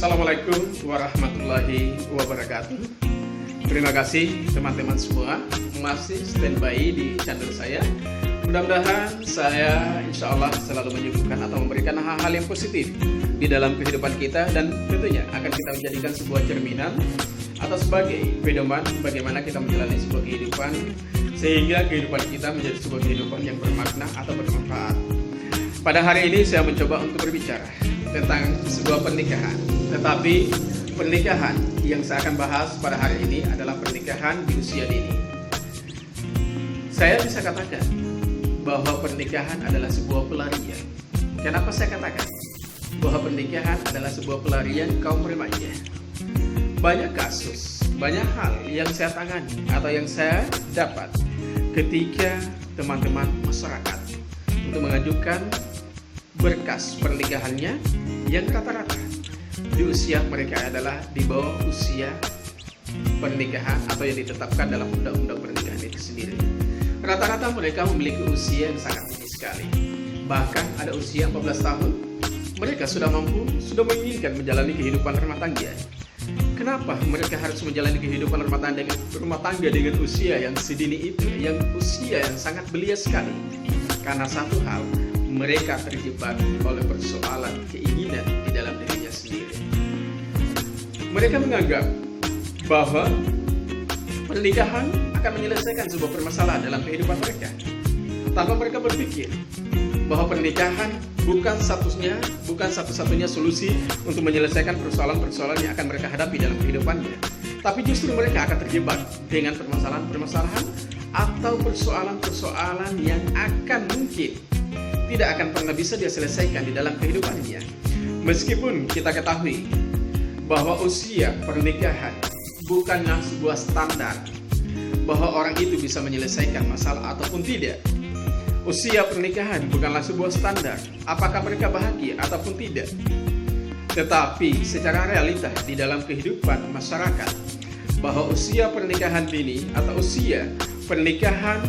Assalamualaikum warahmatullahi wabarakatuh. Terima kasih teman-teman semua masih standby di channel saya. Mudah-mudahan saya insya Allah selalu menyuguhkan atau memberikan hal-hal yang positif di dalam kehidupan kita, dan tentunya akan kita menjadikan sebuah cerminan atau sebagai pedoman bagaimana kita menjalani sebuah kehidupan, sehingga kehidupan kita menjadi sebuah kehidupan yang bermakna atau bermanfaat. Pada hari ini saya mencoba untuk berbicara tentang sebuah pernikahan, tetapi pernikahan yang saya akan bahas pada hari ini adalah pernikahan di usia dini. Saya bisa katakan bahwa pernikahan adalah sebuah pelarian. Kenapa saya katakan bahwa pernikahan adalah sebuah pelarian kaum remaja? Banyak kasus, banyak hal yang saya tangani atau yang saya dapat ketika teman-teman masyarakat untuk mengajukan berkas pernikahannya yang rata-rata di usia mereka adalah di bawah usia pernikahan atau yang ditetapkan dalam undang-undang pernikahan itu sendiri. Rata-rata mereka memiliki usia yang sangat tinggi sekali. Bahkan ada usia 14 tahun mereka sudah menginginkan menjalani kehidupan rumah tangga. Kenapa mereka harus menjalani kehidupan rumah tangga dengan usia yang sedini itu, yang usia yang sangat belia sekali? Karena satu hal, mereka terjebak oleh persoalan keinginan di dalam dirinya sendiri. Mereka menganggap bahwa pernikahan akan menyelesaikan sebuah permasalahan dalam kehidupan mereka, tanpa mereka berpikir bahwa pernikahan bukan satu-satunya solusi untuk menyelesaikan persoalan-persoalan yang akan mereka hadapi dalam kehidupannya. Tapi justru mereka akan terjebak dengan permasalahan-permasalahan atau persoalan-persoalan yang akan mungkin tidak akan pernah bisa dia selesaikan di dalam kehidupannya. Meskipun kita ketahui bahwa usia pernikahan bukanlah sebuah standar bahwa orang itu bisa menyelesaikan masalah ataupun tidak. Usia pernikahan bukanlah sebuah standar apakah mereka bahagia ataupun tidak. Tetapi secara realita di dalam kehidupan masyarakat, bahwa usia pernikahan dini atau usia pernikahan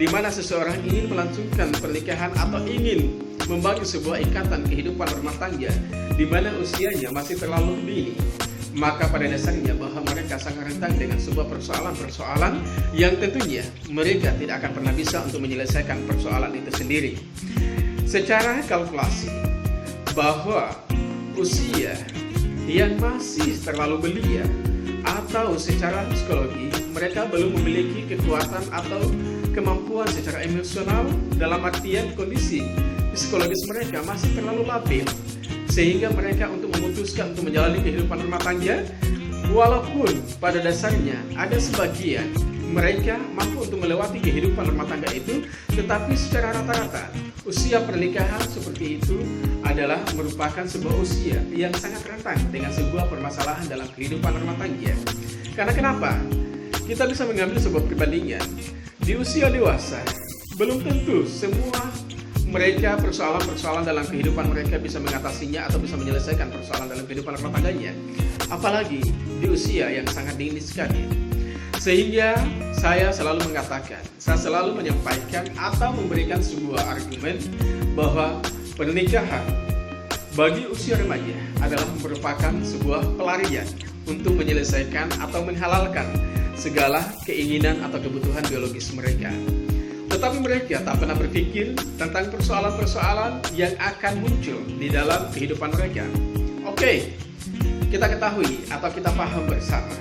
di mana seseorang ingin melangsungkan pernikahan atau ingin membangun sebuah ikatan kehidupan rumah tangga di mana usianya masih terlalu dini, maka pada dasarnya bahwa mereka sangat rentan dengan sebuah persoalan-persoalan yang tentunya mereka tidak akan pernah bisa untuk menyelesaikan persoalan itu sendiri. Secara kalkulasi, bahwa usia yang masih terlalu belia atau secara psikologi mereka belum memiliki kekuatan atau kemampuan secara emosional, dalam artian kondisi psikologis mereka masih terlalu labil, sehingga mereka untuk memutuskan untuk menjalani kehidupan rumah tangga, walaupun pada dasarnya ada sebagian mereka mampu untuk melewati kehidupan rumah tangga itu, tetapi secara rata-rata usia pernikahan seperti itu adalah merupakan sebuah usia yang sangat rentan dengan sebuah permasalahan dalam kehidupan rumah tangga. Karena kenapa? Kita bisa mengambil sebuah perbandingan. Di usia dewasa, belum tentu semua mereka persoalan-persoalan dalam kehidupan mereka bisa mengatasinya atau bisa menyelesaikan persoalan dalam kehidupan rumah tangganya. Apalagi di usia yang sangat dini sekali. Sehingga saya selalu mengatakan, saya selalu menyampaikan atau memberikan sebuah argumen bahwa pernikahan bagi usia remaja adalah merupakan sebuah pelarian untuk menyelesaikan atau menghalalkan segala keinginan atau kebutuhan biologis mereka. Tetapi mereka tak pernah berpikir tentang persoalan-persoalan yang akan muncul di dalam kehidupan mereka. Oke, kita ketahui atau kita paham bersama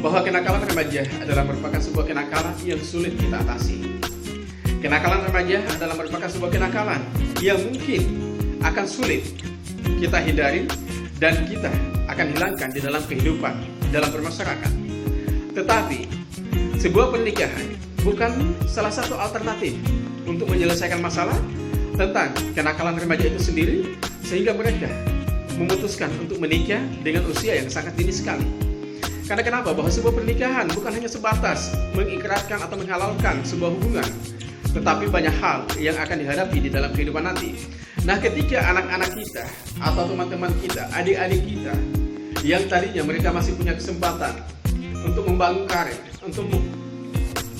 bahwa kenakalan remaja adalah merupakan sebuah kenakalan yang sulit kita atasi. Kenakalan remaja adalah merupakan sebuah kenakalan yang mungkin akan sulit kita hindari dan kita akan hilangkan di dalam kehidupan, dalam bermasyarakat. Tetapi sebuah pernikahan bukan salah satu alternatif untuk menyelesaikan masalah tentang kenakalan remaja itu sendiri, sehingga mereka memutuskan untuk menikah dengan usia yang sangat dini sekali. Karena kenapa? Bahwa sebuah pernikahan bukan hanya sebatas mengikrarkan atau menghalalkan sebuah hubungan, tetapi banyak hal yang akan dihadapi di dalam kehidupan nanti. Nah, ketika anak-anak kita atau teman-teman kita, adik-adik kita yang tadinya mereka masih punya kesempatan untuk membangun karir, untuk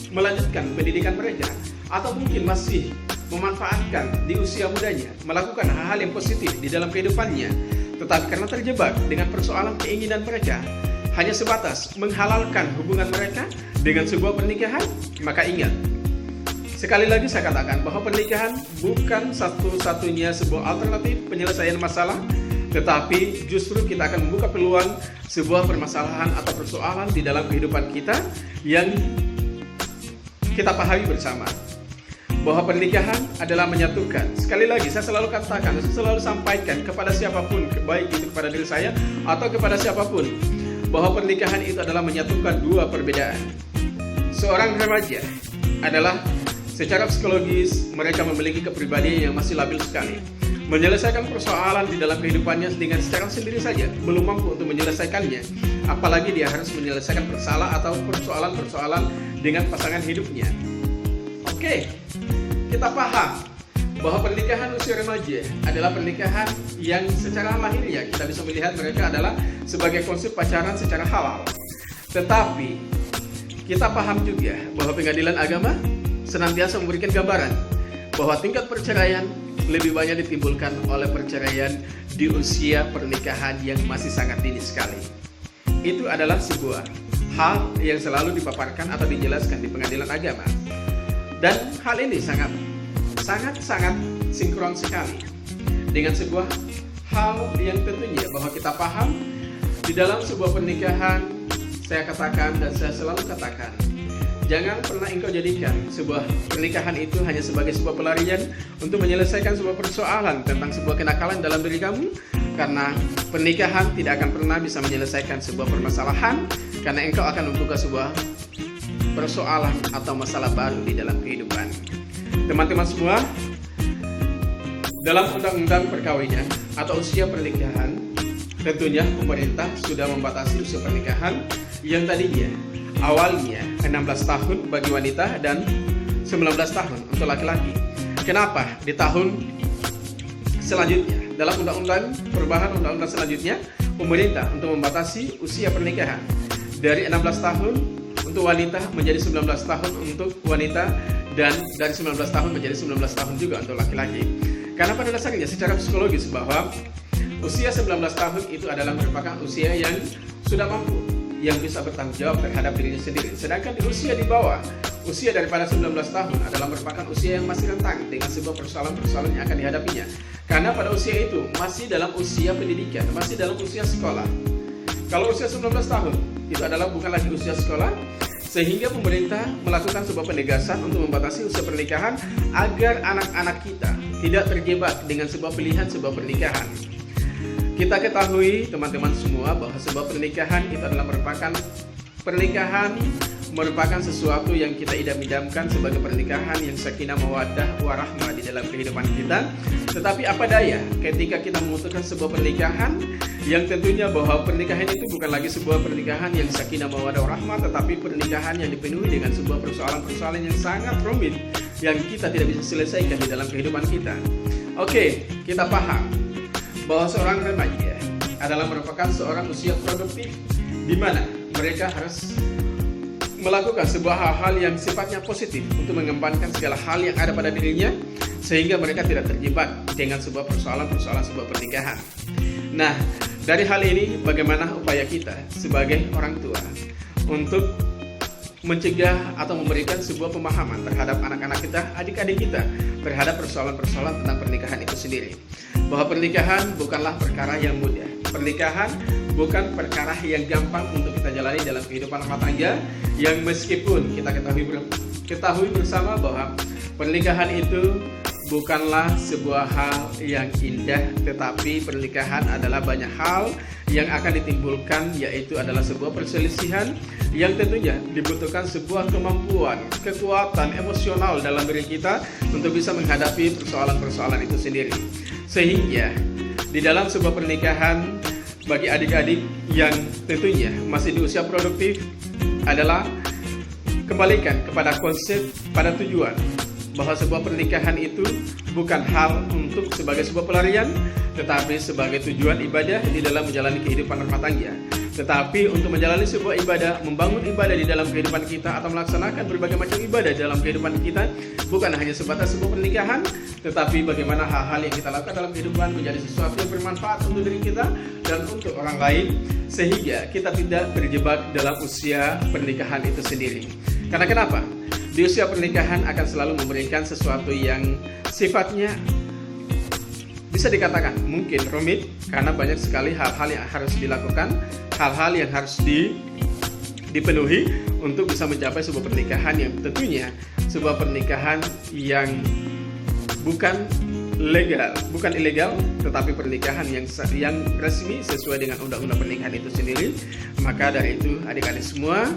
melanjutkan pendidikan mereka, atau mungkin masih memanfaatkan di usia mudanya, melakukan hal-hal yang positif di dalam kehidupannya, tetapi karena terjebak dengan persoalan keinginan mereka, hanya sebatas menghalalkan hubungan mereka dengan sebuah pernikahan, maka ingat, sekali lagi saya katakan bahwa pernikahan bukan satu-satunya sebuah alternatif penyelesaian masalah, tetapi justru kita akan membuka peluang sebuah permasalahan atau persoalan di dalam kehidupan kita yang kita pahami bersama. Bahwa pernikahan adalah menyatukan. Sekali lagi saya selalu katakan, saya selalu sampaikan kepada siapapun, baik itu kepada diri saya atau kepada siapapun, bahwa pernikahan itu adalah menyatukan dua perbedaan. Seorang remaja adalah secara psikologis mereka memiliki kepribadian yang masih labil sekali. Menyelesaikan persoalan di dalam kehidupannya dengan secara sendiri saja belum mampu untuk menyelesaikannya, apalagi dia harus menyelesaikan masalah atau persoalan-persoalan dengan pasangan hidupnya. Oke, kita paham bahwa pernikahan usia remaja adalah pernikahan yang secara lahiriah kita bisa melihat mereka adalah sebagai konsep pacaran secara halal. Tetapi kita paham juga bahwa pengadilan agama senantiasa memberikan gambaran bahwa tingkat perceraian lebih banyak ditimbulkan oleh perceraian di usia pernikahan yang masih sangat dini sekali. Itu adalah sebuah hal yang selalu dipaparkan atau dijelaskan di pengadilan agama. Dan hal ini sangat sinkron sekali dengan sebuah hal yang tentunya bahwa kita paham di dalam sebuah pernikahan. Saya katakan dan saya selalu katakan, jangan pernah engkau jadikan sebuah pernikahan itu hanya sebagai sebuah pelarian untuk menyelesaikan sebuah persoalan tentang sebuah kenakalan dalam diri kamu, karena pernikahan tidak akan pernah bisa menyelesaikan sebuah permasalahan, karena engkau akan membuka sebuah persoalan atau masalah baru di dalam kehidupan. Teman-teman semua, dalam undang-undang perkawinan atau usia pernikahan, tentunya pemerintah sudah membatasi usia pernikahan yang tadinya awalnya 16 tahun bagi wanita dan 19 tahun untuk laki-laki. Kenapa di tahun selanjutnya, dalam perubahan undang-undang selanjutnya, pemerintah untuk membatasi usia pernikahan dari 16 tahun untuk wanita menjadi 19 tahun untuk wanita, dan dari 19 tahun menjadi 19 tahun juga untuk laki-laki. Karena pada dasarnya secara psikologis bahwa usia 19 tahun itu adalah merupakan usia yang sudah mampu, yang bisa bertanggung jawab terhadap dirinya sendiri. Sedangkan di usia di bawah, usia daripada 19 tahun adalah merupakan usia yang masih rentan dengan sebuah persoalan-persoalan yang akan dihadapinya. Karena pada usia itu masih dalam usia pendidikan, masih dalam usia sekolah. Kalau usia 19 tahun, itu adalah bukan lagi usia sekolah, sehingga pemerintah melakukan sebuah penegasan untuk membatasi usia pernikahan agar anak-anak kita tidak terjebak dengan sebuah pilihan sebuah pernikahan. Kita ketahui teman-teman semua bahwa sebuah pernikahan itu adalah merupakan sesuatu yang kita idam-idamkan sebagai pernikahan yang sakinah mawaddah warahmah di dalam kehidupan kita. Tetapi apa daya ketika kita memutuskan sebuah pernikahan yang tentunya bahwa pernikahan itu bukan lagi sebuah pernikahan yang sakinah mawaddah warahmah, tetapi pernikahan yang dipenuhi dengan sebuah persoalan-persoalan yang sangat rumit yang kita tidak bisa selesaikan di dalam kehidupan kita. Oke, kita paham bahwa seorang remaja adalah merupakan seorang usia produktif di mana mereka harus melakukan sebuah hal-hal yang sifatnya positif untuk mengembangkan segala hal yang ada pada dirinya, sehingga mereka tidak terjebak dengan sebuah persoalan-persoalan sebuah pernikahan. Nah, dari hal ini bagaimana upaya kita sebagai orang tua untuk mencegah atau memberikan sebuah pemahaman terhadap anak-anak kita, adik-adik kita, terhadap persoalan-persoalan tentang pernikahan itu sendiri. Bahwa pernikahan bukanlah perkara yang mudah. Pernikahan bukan perkara yang gampang untuk kita jalani dalam kehidupan rumah tangga, yang meskipun kita ketahui bersama bahwa pernikahan itu bukanlah sebuah hal yang indah, tetapi pernikahan adalah banyak hal yang akan ditimbulkan, yaitu adalah sebuah perselisihan yang tentunya dibutuhkan sebuah kemampuan, kekuatan emosional dalam diri kita untuk bisa menghadapi persoalan-persoalan itu sendiri. Sehingga di dalam sebuah pernikahan bagi adik-adik yang tentunya masih di usia produktif adalah kembalikan kepada konsep, pada tujuan, bahwa sebuah pernikahan itu bukan hal untuk sebagai sebuah pelarian, tetapi sebagai tujuan ibadah di dalam menjalani kehidupan rumah tangga. Tetapi untuk menjalani sebuah ibadah, membangun ibadah di dalam kehidupan kita atau melaksanakan berbagai macam ibadah dalam kehidupan kita, bukan hanya sebatas sebuah pernikahan, tetapi bagaimana hal-hal yang kita lakukan dalam kehidupan menjadi sesuatu yang bermanfaat untuk diri kita dan untuk orang lain, sehingga kita tidak terjebak dalam usia pernikahan itu sendiri. Karena kenapa? Di usia pernikahan akan selalu memberikan sesuatu yang sifatnya bisa dikatakan mungkin rumit, karena banyak sekali hal-hal yang harus dilakukan, hal-hal yang harus dipenuhi untuk bisa mencapai sebuah pernikahan yang tentunya sebuah pernikahan yang bukan ilegal, tetapi pernikahan yang resmi sesuai dengan undang-undang pernikahan itu sendiri. Maka dari itu, adik-adik semua,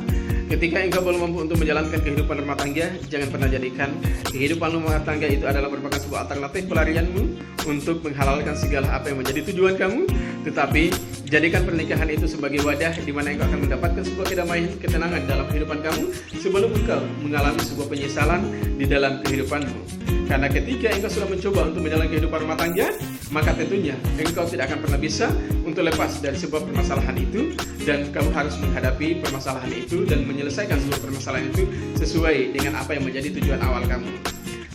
ketika engkau belum mampu untuk menjalankan kehidupan rumah tangga, jangan pernah jadikan kehidupan rumah tangga itu adalah merupakan sebuah alternatif pelarianmu untuk menghalalkan segala apa yang menjadi tujuan kamu, tetapi jadikan pernikahan itu sebagai wadah di mana engkau akan mendapatkan sebuah kedamaian, ketenangan dalam kehidupan kamu sebelum engkau mengalami sebuah penyesalan di dalam kehidupanmu. Karena ketika engkau sudah mencoba untuk menjalani kehidupan rumah tangga, maka tentunya engkau tidak akan pernah bisa untuk lepas dari sebuah permasalahan itu, dan kamu harus menghadapi permasalahan itu dan menyelesaikan sebuah permasalahan itu sesuai dengan apa yang menjadi tujuan awal kamu.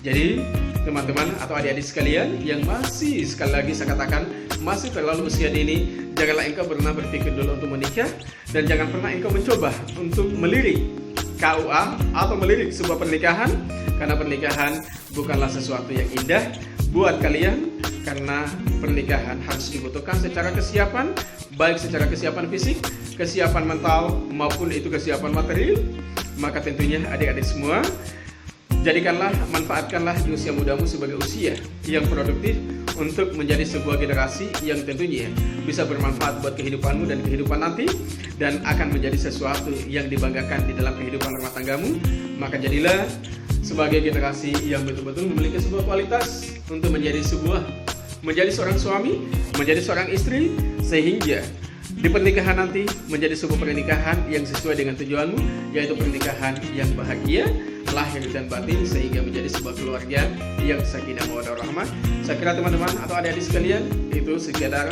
Jadi teman-teman atau adik-adik sekalian yang masih, sekali lagi saya katakan, masih terlalu usia dini, janganlah engkau pernah berpikir dulu untuk menikah, dan jangan pernah engkau mencoba untuk melirik KUA atau melirik sebuah pernikahan, karena pernikahan bukanlah sesuatu yang indah buat kalian, karena pernikahan harus dibutuhkan secara kesiapan, baik secara kesiapan fisik, kesiapan mental, maupun itu kesiapan material. Maka tentunya adik-adik semua, manfaatkanlah di usia mudamu sebagai usia yang produktif untuk menjadi sebuah generasi yang tentunya bisa bermanfaat buat kehidupanmu dan kehidupan nanti, dan akan menjadi sesuatu yang dibanggakan di dalam kehidupan rumah tanggamu. Maka jadilah sebagai generasi yang betul-betul memiliki sebuah kualitas untuk menjadi seorang suami, menjadi seorang istri, sehingga di pernikahan nanti menjadi sebuah pernikahan yang sesuai dengan tujuanmu, yaitu pernikahan yang bahagia, lahir dan batin, sehingga menjadi sebuah keluarga yang sakinah mawaddah warahmah. Saya kira teman-teman atau adik-adik sekalian, itu sekedar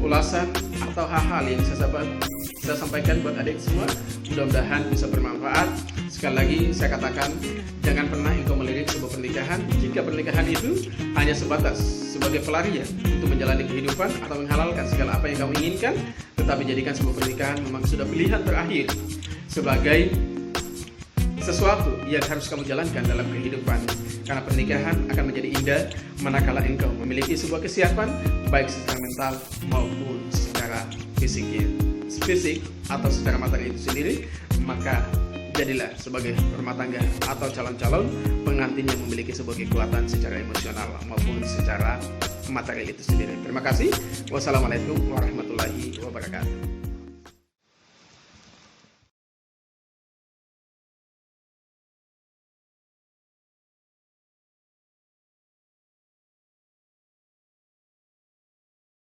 ulasan atau hal-hal yang saya sampaikan buat adik semua. Mudah-mudahan bisa bermanfaat. Sekali lagi saya katakan, jangan pernah engkau melirik sebuah pernikahan jika pernikahan itu hanya sebatas sebagai pelarian untuk menjalani kehidupan atau menghalalkan segala apa yang kamu inginkan, tetapi jadikan sebuah pernikahan memang sudah pilihan terakhir sebagai sesuatu yang harus kamu jalankan dalam kehidupan. Karena pernikahan akan menjadi indah manakala engkau memiliki sebuah kesiapan, baik secara mental maupun secara fisik atau secara materi itu sendiri. Maka jadilah sebagai rumah tangga atau calon-calon pengantin yang memiliki sebuah kekuatan secara emosional maupun secara materi itu sendiri. Terima kasih. Wassalamualaikum warahmatullahi wabarakatuh.